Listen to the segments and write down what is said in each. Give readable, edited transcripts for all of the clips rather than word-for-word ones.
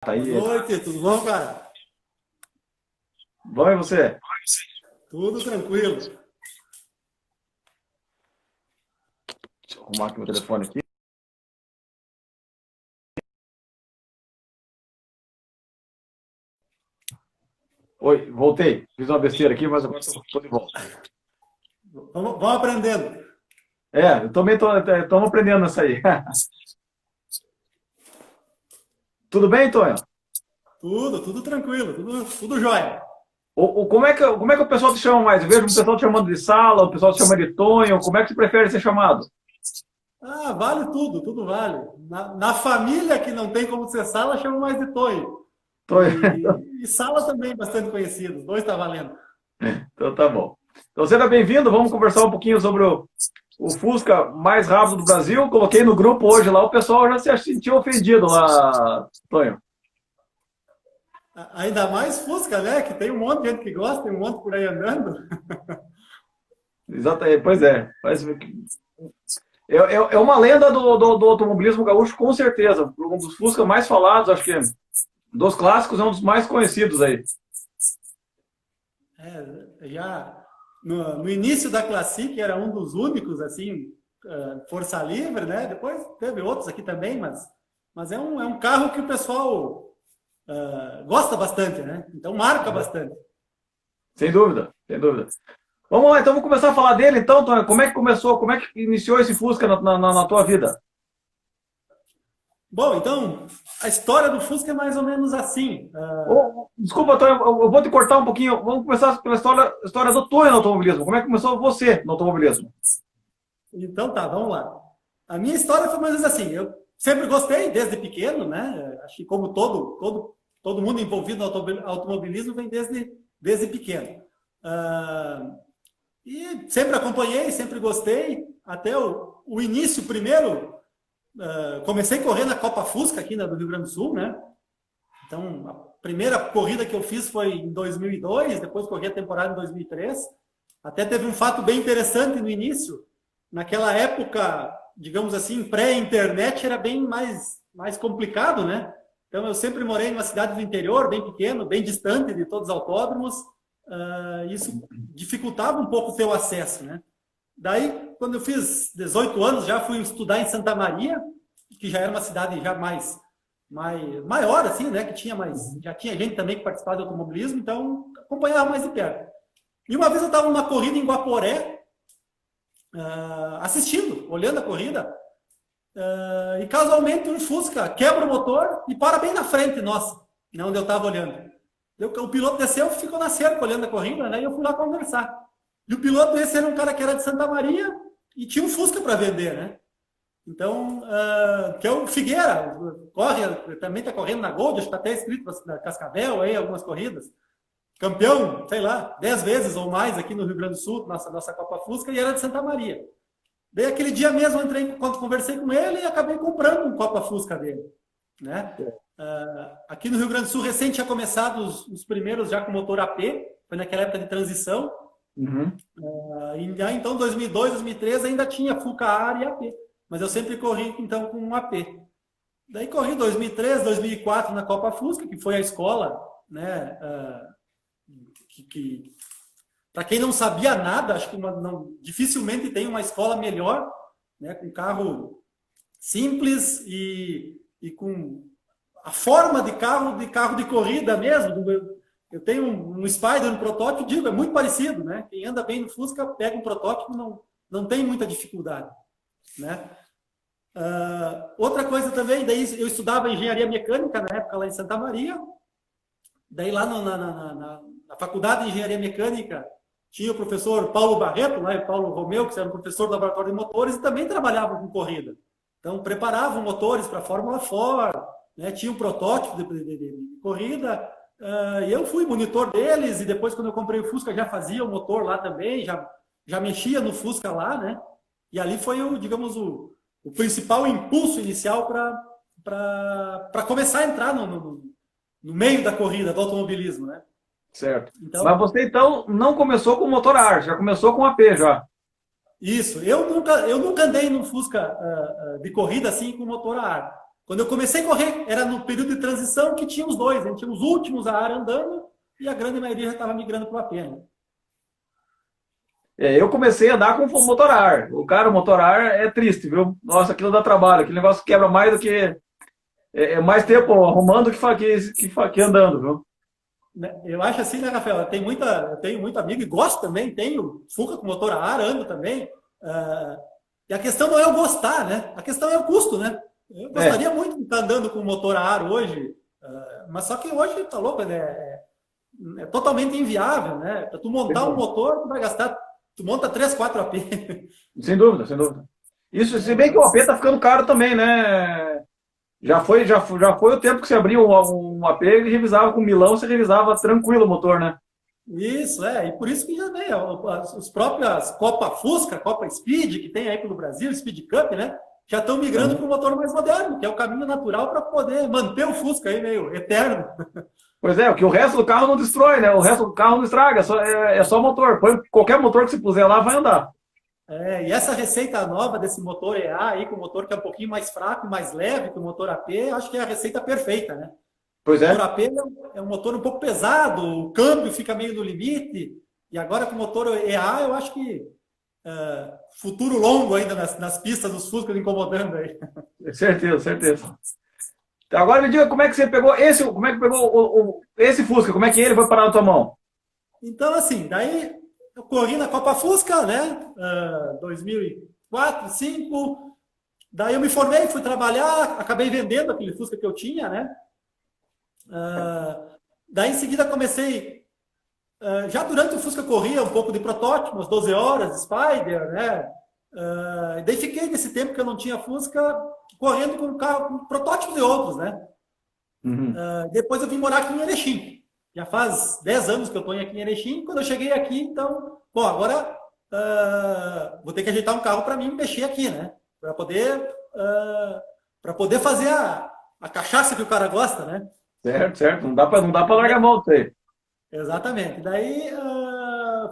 Tá Boa aí. noite, tudo bom, cara? Bom, e você? Tudo tranquilo. Deixa eu arrumar aqui meu telefone aqui. Oi, voltei. Fiz uma besteira aqui, mas agora estou de volta. Vamos aprendendo. É, eu também estou aprendendo isso aí. Tudo bem, Tonho? Tudo tranquilo, tudo jóia. Como é que o pessoal te chama mais? Eu vejo o pessoal te chamando de Sala, o pessoal te chama de Tonho. Como é que você prefere ser chamado? Ah, vale tudo vale. Na família que não tem como ser Sala, chama mais de Toio. Tonho. E Sala também bastante conhecido, os dois tá valendo. Então tá bom. Então seja bem-vindo. Vamos conversar um pouquinho sobre o Fusca mais rápido do Brasil. Coloquei no grupo hoje lá, o pessoal já se sentiu ofendido lá, Tonho. Ainda mais Fusca, né? Que tem um monte de gente que gosta, tem um monte por aí andando. Exatamente, pois é. É uma lenda do automobilismo gaúcho, com certeza. Um dos Fusca mais falados, acho que dos clássicos, é um dos mais conhecidos aí. Já no início da Classic era um dos únicos, assim, força livre, né? Depois teve outros aqui também, mas é um carro que o pessoal gosta bastante, né? Então marca bastante. Sem dúvida, sem dúvida. Vamos lá, então vamos começar a falar dele, então, Tony. Como é que começou, como é que iniciou esse Fusca na tua vida? Bom, então a história do Fusca é mais ou menos assim. Desculpa, Tony, eu vou te cortar um pouquinho. Vamos começar pela história do Tony no automobilismo. Como é que começou você no automobilismo? Então tá, vamos lá. A minha história foi mais ou menos assim. Eu sempre gostei desde pequeno, né? Acho que como todo mundo envolvido no automobilismo vem desde pequeno. Ah, E sempre acompanhei, sempre gostei, até o início primeiro, comecei a correr na Copa Fusca aqui do Rio Grande do Sul, né? Então, a primeira corrida que eu fiz foi em 2002, depois corri a temporada em 2003. Até teve um fato bem interessante no início. Naquela época, digamos assim, pré-internet, era bem mais complicado, né? Então, eu sempre morei numa cidade do interior, bem pequeno, bem distante de todos os autódromos. Isso dificultava um pouco o teu acesso, né? Daí, quando eu fiz 18 anos, já fui estudar em Santa Maria, que já era uma cidade já maior, assim, né? Já tinha gente também que participava do automobilismo, então acompanhava mais de perto. E uma vez eu estava numa corrida em Guaporé, assistindo, olhando a corrida, e casualmente um Fusca quebra o motor e para bem na frente, nossa, onde eu estava olhando. O piloto desceu, ficou na cerca olhando a corrida, né? E eu fui lá conversar. E o piloto esse era um cara que era de Santa Maria e tinha um Fusca para vender, né? Então, que é o Figueira, também está correndo na Gold, está até escrito na Cascavel, aí, algumas corridas. Campeão, sei lá, 10 vezes ou mais aqui no Rio Grande do Sul, nossa Copa Fusca, e era de Santa Maria. Daí, aquele dia mesmo, quando conversei com ele e acabei comprando um Copa Fusca dele, né? Aqui no Rio Grande do Sul, recente tinha começado os primeiros já com motor AP, foi naquela época de transição. Uhum. E já então, 2002, 2003, ainda tinha Fuca Ar e AP. Mas eu sempre corri, então, com um AP. Daí corri 2003, 2004 na Copa Fusca, que foi a escola, né? Para quem não sabia nada, acho que dificilmente tem uma escola melhor, né? Com carro simples e com a forma de carro de corrida mesmo. Eu tenho um Spider, um protótipo, digo, é muito parecido, né? Quem anda bem no Fusca pega um protótipo, não tem muita dificuldade, né? Outra coisa também, daí eu estudava engenharia mecânica na época lá em Santa Maria. Daí lá na faculdade de engenharia mecânica tinha o professor Paulo Barreto, lá, e Paulo Romeu, que era um professor do laboratório de motores e também trabalhava com corrida. Então preparavam motores para a Fórmula Ford, né? Tinha um protótipo de corrida. E eu fui monitor deles, e depois, quando eu comprei o Fusca, já fazia o motor lá também, já mexia no Fusca lá, né? E ali foi, digamos, o principal impulso inicial para começar a entrar no meio da corrida, do automobilismo, né? Certo. Mas Então, você, então, não começou com motor a ar, já começou com AP já. isso. Eu nunca andei num Fusca de corrida assim com motor a ar. Quando eu comecei a correr, era no período de transição que tinha os dois. A gente tinha os últimos a ar andando e a grande maioria já estava migrando para o AP. Né? Eu comecei a andar com o motor a ar. O motor a ar é triste, viu? Nossa, aquilo dá trabalho. Aquele negócio quebra mais do que... mais tempo arrumando que andando, viu? Eu acho assim, né, Rafael? Eu tenho muito amigo e gosto também. Tenho Fuca com motor a ar, ando também. E a questão não é eu gostar, né? A questão é o custo, né? Eu gostaria muito de estar andando com motor a ar hoje, mas só que hoje, tá louco, né? É totalmente inviável, né? Para tu montar um motor, tu vai gastar... Tu monta 3, 4 AP. Sem dúvida, sem dúvida. Isso, se bem que o AP tá ficando caro também, né? Já foi o tempo que você abria um AP e revisava com milão, você revisava tranquilo o motor, né? Isso, e por isso que já vem os próprias Copa Fusca, Copa Speed, que tem aí pelo Brasil, Speed Cup, né? Já estão migrando para o motor mais moderno, que é o caminho natural para poder manter o Fusca aí meio eterno. Pois é, que o resto do carro não destrói, né? O resto do carro não estraga, é só motor. Qualquer motor que você puser lá vai andar. E essa receita nova desse motor EA aí, com o motor que é um pouquinho mais fraco e mais leve que o motor AP, acho que é a receita perfeita, né? Pois é. O motor AP é um motor um pouco pesado, o câmbio fica meio no limite, e agora com o motor EA eu acho que futuro longo ainda nas pistas dos Fuscas incomodando aí. Certeza, certeza. Agora me diga como é que você pegou esse Fusca, como é que ele foi parar na tua mão? Então, assim, daí eu corri na Copa Fusca, né? 2004, 2005. Daí eu me formei, fui trabalhar, acabei vendendo aquele Fusca que eu tinha, né? Daí em seguida comecei, já durante o Fusca eu corria um pouco de protótipo, umas 12 horas, Spider, né? Daí fiquei nesse tempo que eu não tinha Fusca, correndo com protótipos e outros, né? Uhum. Depois eu vim morar aqui em Erechim. Já faz 10 anos que eu estou aqui em Erechim. Quando eu cheguei aqui, então, agora vou ter que ajeitar um carro para mim mexer aqui, né? Para poder fazer a cachaça que o cara gosta, né? Certo. Não dá para largar a mão disso aí. Exatamente. Daí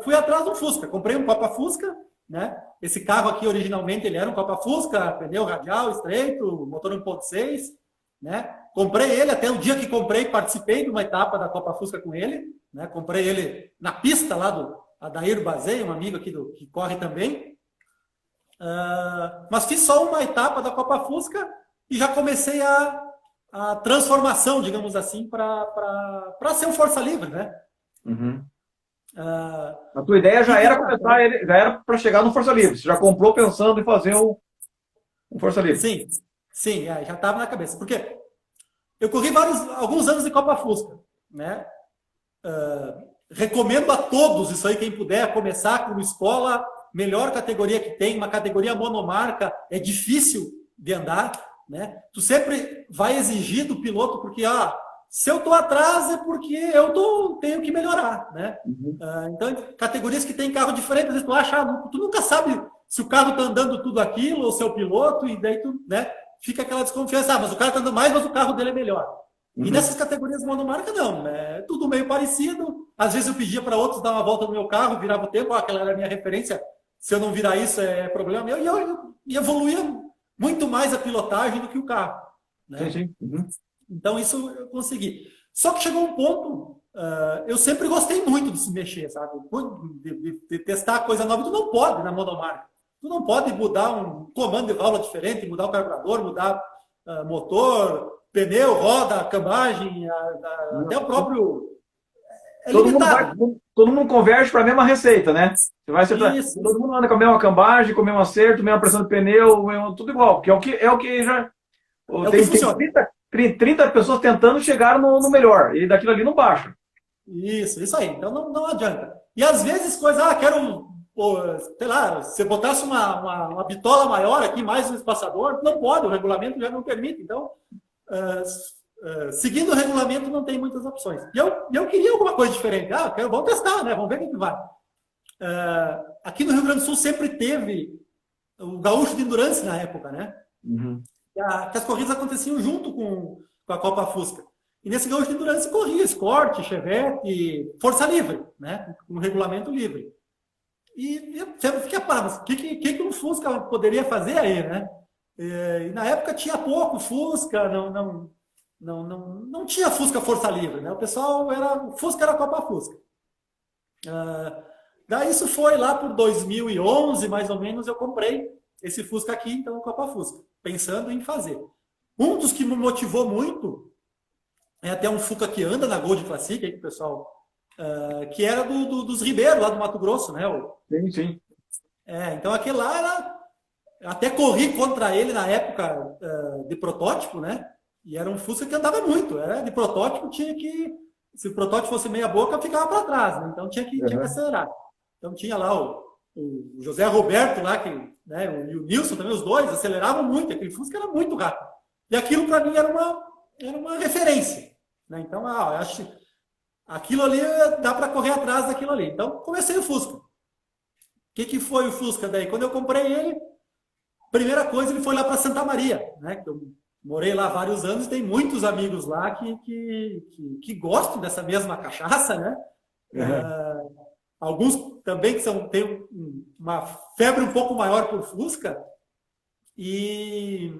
fui atrás do Fusca. Comprei um Copa Fusca, né? Esse carro aqui, originalmente, ele era um Copa Fusca, pneu radial estreito, motor 1.6, né? Comprei ele, até o dia que comprei, participei de uma etapa da Copa Fusca com ele, né? Comprei ele na pista lá do Adair Bazei, um amigo aqui que corre também. Mas fiz só uma etapa da Copa Fusca e já comecei a transformação, digamos assim, para ser um Força Livre, né? Uhum. A tua ideia já era começar ele, já era para chegar no Força Livre. Você já comprou pensando em fazer um Força Livre? Sim, já estava na cabeça. Porque eu corri alguns anos de Copa Fusca, né? Recomendo a todos isso aí, quem puder, começar com uma escola, melhor categoria que tem, uma categoria monomarca, é difícil de andar, né? Tu sempre vai exigir do piloto, porque se eu estou atrás é porque tenho que melhorar, né? Uhum. Então, categorias que tem carro diferente, às vezes tu acha, tu nunca sabe se o carro está andando tudo aquilo, ou se é o piloto, e daí tu, né, fica aquela desconfiança, mas o cara está andando mais, mas o carro dele é melhor. Uhum. E nessas categorias monomarca, não, é tudo meio parecido. Às vezes eu pedia para outros dar uma volta no meu carro, virava o tempo, aquela era a minha referência, se eu não virar isso é problema meu, e eu evoluía muito mais a pilotagem do que o carro, né? Sim. Uhum. Então, isso eu consegui. Só que chegou um ponto, eu sempre gostei muito de se mexer, sabe? De testar coisa nova. Tu não pode na monomarca. Tu não pode mudar um comando de válvula diferente, mudar o carburador, mudar motor, pneu, roda, cambagem, até o próprio... Todo mundo converge para a mesma receita, né? Todo mundo anda com a mesma cambagem, com o mesmo acerto, mesma pressão de pneu, tudo igual. Que é o que já... Tem 30 pessoas tentando chegar no melhor, e daquilo ali não baixa. Isso aí. Então não adianta. E às vezes quero, sei lá, se botasse uma bitola maior aqui, mais um espaçador, não pode, o regulamento já não permite. Então, seguindo o regulamento, não tem muitas opções. E eu queria alguma coisa diferente. Vamos testar, né? Vamos ver o que vai. Aqui no Rio Grande do Sul sempre teve o Gaúcho de Endurance na época, né? Uhum. Que as corridas aconteciam junto com a Copa Fusca. E nesse Gaúcho de Endurance corria Escort, Chevette, Força Livre, né? Com regulamento livre. E eu sempre fiquei, mas o que um Fusca poderia fazer aí, né? E na época tinha pouco Fusca, não tinha Fusca Força Livre, né? O pessoal Fusca era Copa Fusca. Daí isso foi lá por 2011, mais ou menos, eu comprei esse Fusca aqui, então Copa Fusca, pensando em fazer. Um dos que me motivou muito é até um Fusca que anda na Gold Classic, aí, que o pessoal, que era dos Ribeiro, lá do Mato Grosso, né? Sim, sim. Então aquele lá era... Até corri contra ele na época de protótipo, né? E era um Fusca que andava muito. De protótipo tinha que... Se o protótipo fosse meia boca, ficava para trás, né? Então tinha que acelerar. Então tinha lá o José Roberto lá, né? E o Nilson também, os dois, aceleravam muito. Aquele Fusca era muito rápido. E aquilo para mim era uma referência. Né? Então, eu acho que aquilo ali dá para correr atrás daquilo ali. Então comecei o Fusca. O que foi o Fusca daí? Quando eu comprei ele, primeira coisa, ele foi lá para Santa Maria, né? Que eu morei lá vários anos, tem muitos amigos lá que gostam dessa mesma cachaça, né? Alguns também que têm uma febre um pouco maior por Fusca. E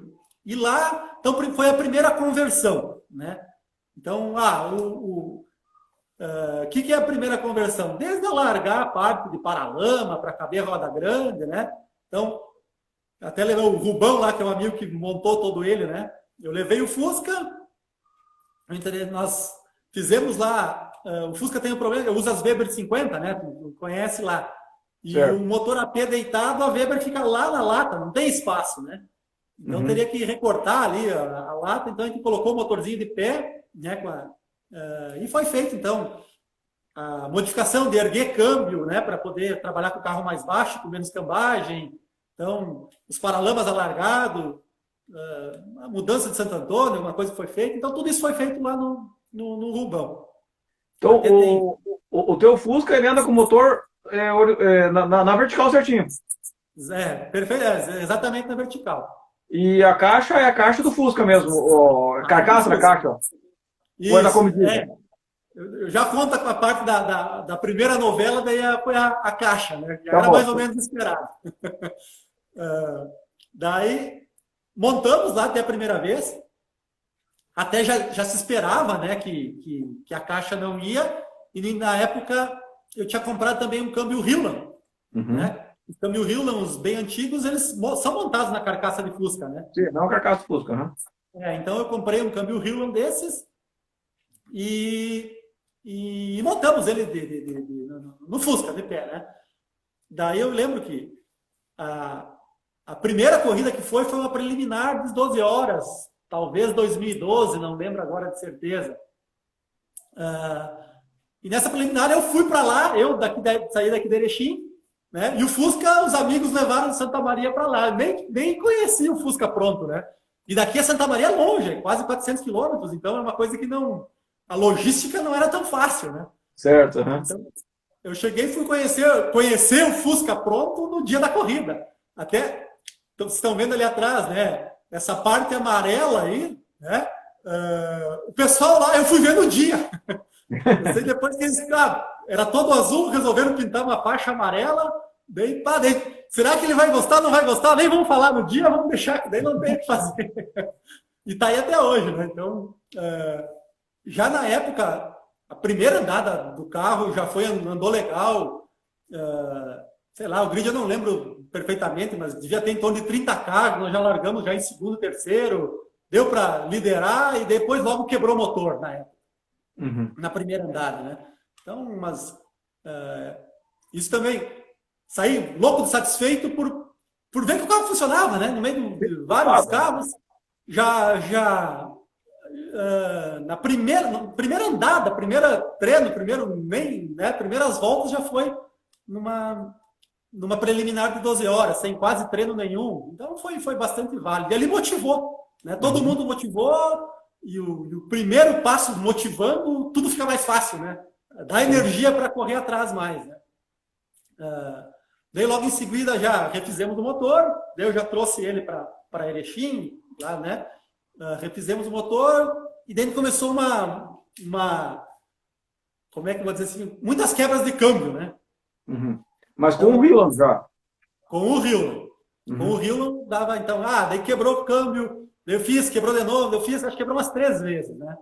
lá, então, foi a primeira conversão, né? Então, o que é a primeira conversão? Desde eu largar a parte de paralama para caber roda grande, né? Então, até levou o Rubão lá, que é um amigo que montou todo ele, né? Eu levei o Fusca, nós fizemos lá, o Fusca tem um problema, usa as Weber 50, né? Tu conhece lá. E certo. O motor AP deitado, a Weber fica lá na lata, não tem espaço, né? Então teria que recortar ali a lata, então a gente colocou o motorzinho de pé, né? E foi feito, então, a modificação de erguer câmbio, né? Para poder trabalhar com o carro mais baixo, com menos cambagem. Então, os paralamas alargados, a mudança de Santo Antônio, alguma coisa que foi feita. Então, tudo isso foi feito lá no Rubão. Então, o teu Fusca, ele anda com o motor na vertical certinho. Perfeito, exatamente na vertical. E a caixa é a caixa do Fusca mesmo, a carcaça da caixa. Isso, ou é da comitiva? Eu já conto com a parte da primeira novela, daí foi a caixa, né? Já era mais ou menos esperado. Daí montamos lá até a primeira vez, até já se esperava, né, que a caixa não ia, e na época eu tinha comprado também um câmbio Hillman, né? Os câmbio Hillman, os bem antigos, eles são montados na carcaça de Fusca, né? Sim, não a carcaça de Fusca, né? Então eu comprei um câmbio Hillman desses e montamos ele no Fusca, de pé, né? Daí eu lembro que a primeira corrida que foi uma preliminar de 12 horas, talvez 2012, não lembro agora de certeza. E nessa preliminar eu fui para lá, eu saí daqui de Erechim, né? E o Fusca, os amigos levaram de Santa Maria para lá. Nem conheci o Fusca pronto, né? E daqui a Santa Maria é longe, quase 400 quilômetros, então é uma coisa que a logística não era tão fácil, né? Certo. Então, eu cheguei e fui conhecer o Fusca pronto no dia da corrida. Até, vocês estão vendo ali atrás, né? Essa parte amarela aí, né? O pessoal lá, eu fui ver no dia. Eu sei depois que eles, era todo azul, resolveram pintar uma faixa amarela, daí, será que ele vai gostar, não vai gostar? Nem vamos falar no dia, vamos deixar, que daí não tem o que fazer. E tá aí até hoje, né? Então, já na época, a primeira andada do carro já andou legal, sei lá, o grid eu não lembro perfeitamente, mas devia ter em torno de 30 carros, nós já largamos já em segundo, terceiro, deu para liderar e depois logo quebrou o motor na época, na primeira andada, né? Então, mas isso também, saí louco de satisfeito por ver que o carro funcionava, né? No meio de vários carros, na primeira andada, primeira treino, primeiras voltas já foi numa preliminar de 12 horas, sem quase treino nenhum. Então foi bastante válido. E ele motivou, né? Todo mundo motivou, e o primeiro passo motivando, tudo fica mais fácil, né? Dá energia para correr atrás mais, né? Daí logo em seguida já refizemos o motor, daí eu já trouxe ele para Erechim, lá, né? Refizemos o motor, e daí começou como é que eu vou dizer assim, muitas quebras de câmbio, né? Mas com o Hillman já. Com o Hillman. Com o Hillman dava, então, daí quebrou o câmbio, daí eu fiz, quebrou de novo, eu fiz, acho que quebrou umas 3 vezes, né?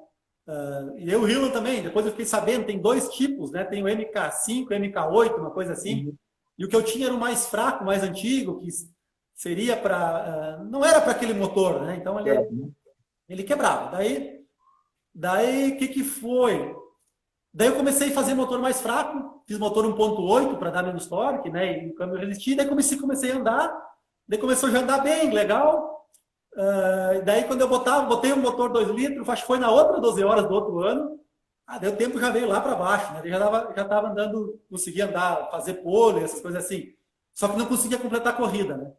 E eu, o Hillman também, depois eu fiquei sabendo, tem 2 tipos, né? Tem o MK5, MK8, uma coisa assim. E o que eu tinha era o mais fraco, mais antigo, que seria para... não era para aquele motor, né? Então ele quebrava. Daí o que foi? Daí eu comecei a fazer motor mais fraco, fiz motor 1.8 para dar menos torque, né? E o câmbio resistir, daí comecei a andar, daí começou já a andar bem, legal. Daí quando eu botei um motor 2 litros, acho que foi na outra 12 horas do outro ano, daí o tempo já veio lá para baixo, né? Eu já tava andando, conseguia andar, fazer pole, essas coisas assim. Só que não conseguia completar a corrida, né?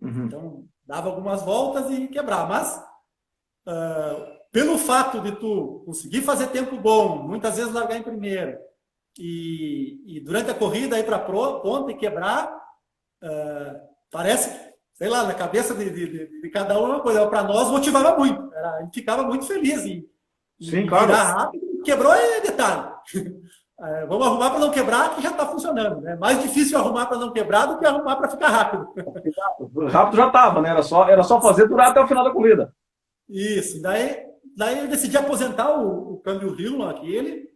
Então, dava algumas voltas e quebrava. Mas, pelo fato de tu conseguir fazer tempo bom, muitas vezes largar em primeiro, e durante a corrida ir para ponta e quebrar, parece, sei lá, na cabeça de cada um é uma coisa. Para nós motivava muito. A gente ficava muito feliz em claro. virar rápido. Quebrou é detalhe. Vamos arrumar para não quebrar, que já está funcionando. É mais difícil arrumar para não quebrar do que arrumar para ficar rápido. Rápido já estava, né? Era só fazer durar até o final da corrida. Isso. Daí eu decidi aposentar o câmbio Hillman aquele.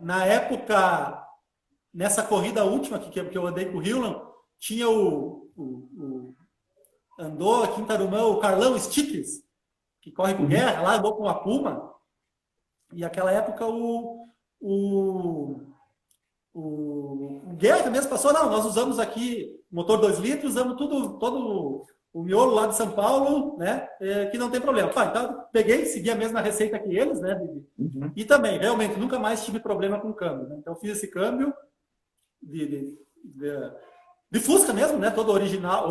Na época, nessa corrida última que eu andei com o Hillman, tinha andou aqui em Tarumã o Carlão Stickers, que corre com Guerra, lá andou com a Puma. E naquela época o Guerra mesmo passou, não, nós usamos aqui motor 2 litros, usamos todo o miolo lá de São Paulo, né, que não tem problema. Então peguei, segui a mesma receita que eles, né, e também, realmente, nunca mais tive problema com câmbio, né? Então fiz esse câmbio de Fusca mesmo, né, todo original,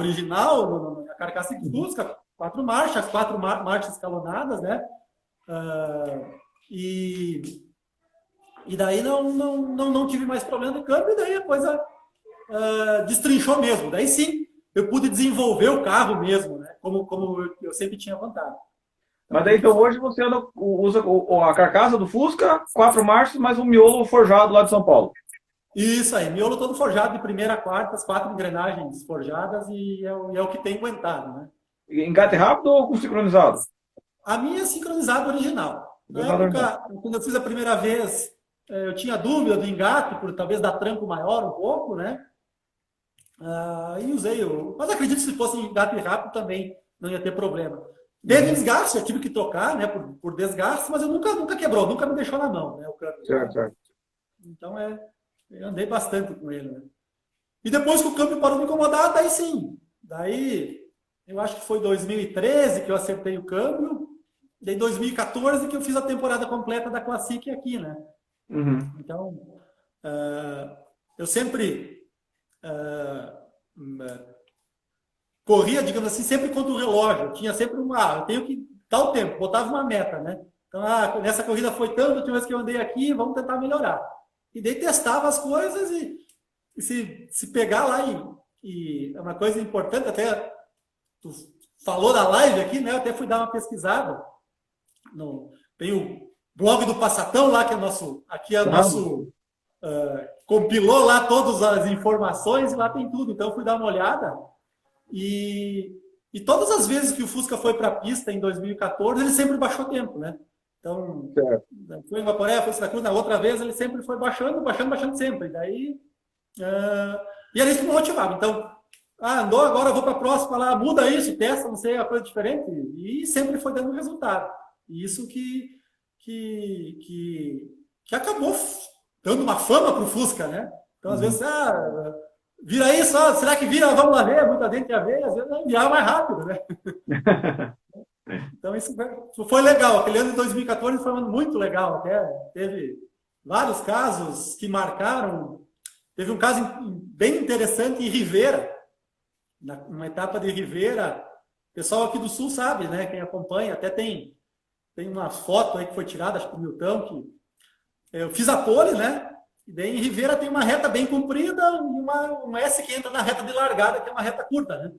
a carcaça de Fusca, 4 marchas, 4 marchas escalonadas, né, e daí não tive mais problema de câmbio, e daí a coisa destrinchou mesmo. Daí sim, eu pude desenvolver o carro mesmo, né? Como eu sempre tinha vontade. Mas daí então hoje você usa a carcaça do Fusca, 4 marchas, mais um miolo forjado lá de São Paulo. Isso aí, miolo todo forjado de primeira a quarta, as 4 engrenagens forjadas, e é o que tem aguentado, né? Engate rápido ou com sincronizado? A minha é sincronizado original. Na época, quando eu fiz a primeira vez, eu tinha dúvida do engate, por talvez dar tranco maior um pouco, né? E usei. Mas acredito que se fosse engate rápido também não ia ter problema. Teve desgaste, eu tive que trocar, né? Por desgaste, mas eu nunca quebrou, nunca me deixou na mão, né? O câmbio. Certo. Então eu andei bastante com ele, né? E depois que o câmbio parou de incomodar, daí sim. Daí eu acho que foi 2013 que eu acertei o câmbio. Daí 2014 que eu fiz a temporada completa da Classic aqui, né? Então, eu sempre corria, digamos assim, sempre contra o relógio. Eu tinha sempre eu tenho que tal tempo, botava uma meta, né? Então, nessa corrida foi tanto, a última vez que eu andei aqui, vamos tentar melhorar. E daí testava as coisas e se pegar lá e é uma coisa importante, até tu falou da live aqui, né? Eu até fui dar uma pesquisada. Tem o blog do Passatão lá, que é nosso, compilou lá todas as informações e lá tem tudo. Então eu fui dar uma olhada e todas as vezes que o Fusca foi para a pista em 2014, ele sempre baixou tempo, né? Então, foi em Guaporé, foi em Santa Cruz, na outra vez ele sempre foi baixando sempre. E daí, e era isso que me motivava. Então, andou, agora eu vou para a próxima lá, muda isso, testa, não sei, uma coisa diferente. E sempre foi dando resultado. E isso que acabou dando uma fama para o Fusca, né? Então, às vezes, vira isso, será que vira? Vamos lá ver, muita gente ia ver, às vezes virava mais rápido, né? Então, isso foi legal. Aquele ano de 2014 foi um ano muito legal, até teve vários casos que marcaram. Teve um caso bem interessante em Rivera, numa etapa de Rivera. O pessoal aqui do Sul sabe, né? Quem acompanha, até tem uma foto aí que foi tirada, acho que do Milton, que eu fiz a pole, né? E daí em Rivera tem uma reta bem comprida e uma S que entra na reta de largada, que é uma reta curta, né?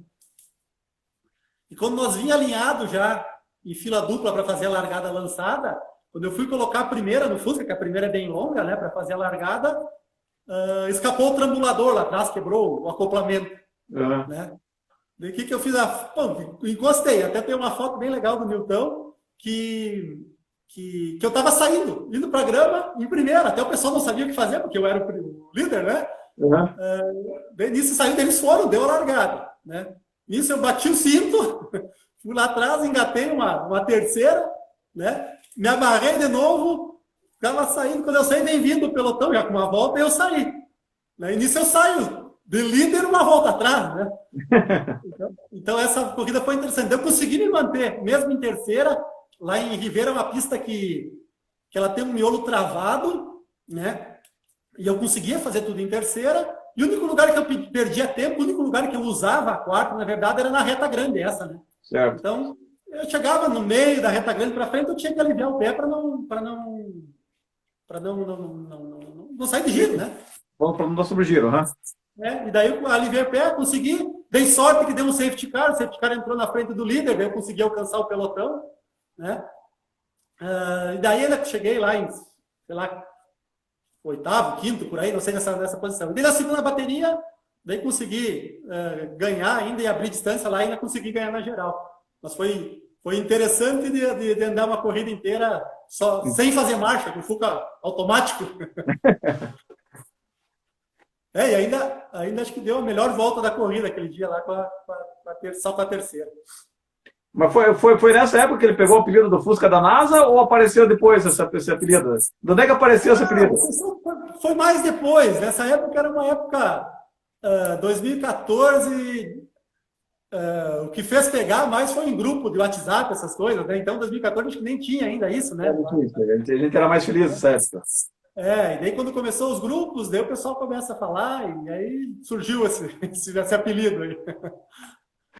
E quando nós vinha alinhado já em fila dupla para fazer a largada lançada, quando eu fui colocar a primeira no Fusca, que a primeira é bem longa, né? Para fazer a largada, escapou o trambulador lá atrás, quebrou o acoplamento. Uhum. Né? Daí o que eu fiz? Pô, encostei. Até tem uma foto bem legal do Milton que eu estava saindo, indo para a grama em primeira. Até o pessoal não sabia o que fazer, porque eu era o líder, né? Daí nisso saiu, eles foram, deu a largada. Né? Nisso eu bati o cinto, fui lá atrás, engatei uma terceira, né? Me amarrei de novo, estava saindo. Quando eu saí, vem vindo o pelotão, já com uma volta, eu saí. Né? E nisso eu saio de líder uma volta atrás, né? Então essa corrida foi interessante. Eu consegui me manter, mesmo em terceira. Lá em Ribeira é uma pista que ela tem um miolo travado, né? E eu conseguia fazer tudo em terceira. E o único lugar que eu perdia tempo, o único lugar que eu usava a quarta, na verdade, era na reta grande essa, né? Certo. Então, eu chegava no meio da reta grande para frente, eu tinha que aliviar o pé para não sair de giro, né? Vamos para não sobre o giro, né? E daí eu aliviei o pé, consegui. Dei sorte que deu um safety car. O safety car entrou na frente do líder, daí eu consegui alcançar o pelotão, né? E daí ainda cheguei lá em, sei lá, oitavo, quinto, por aí, não sei nessa posição. E daí na segunda bateria, daí consegui ganhar ainda e abrir distância lá e ainda consegui ganhar na geral. Mas foi interessante de andar uma corrida inteira só, sem fazer marcha, com Fuca automático. E ainda acho que deu a melhor volta da corrida aquele dia lá só com a terceira. Mas foi nessa época que ele pegou o apelido do Fusca da NASA ou apareceu depois esse apelido? De onde é que apareceu esse apelido? Foi mais depois. Nessa época era uma época 2014. O que fez pegar mais foi em grupo de WhatsApp, essas coisas, né? Então, 2014 acho que nem tinha ainda isso, né? A gente era mais feliz nessa época. E daí quando começou os grupos, daí o pessoal começa a falar e aí surgiu esse apelido aí.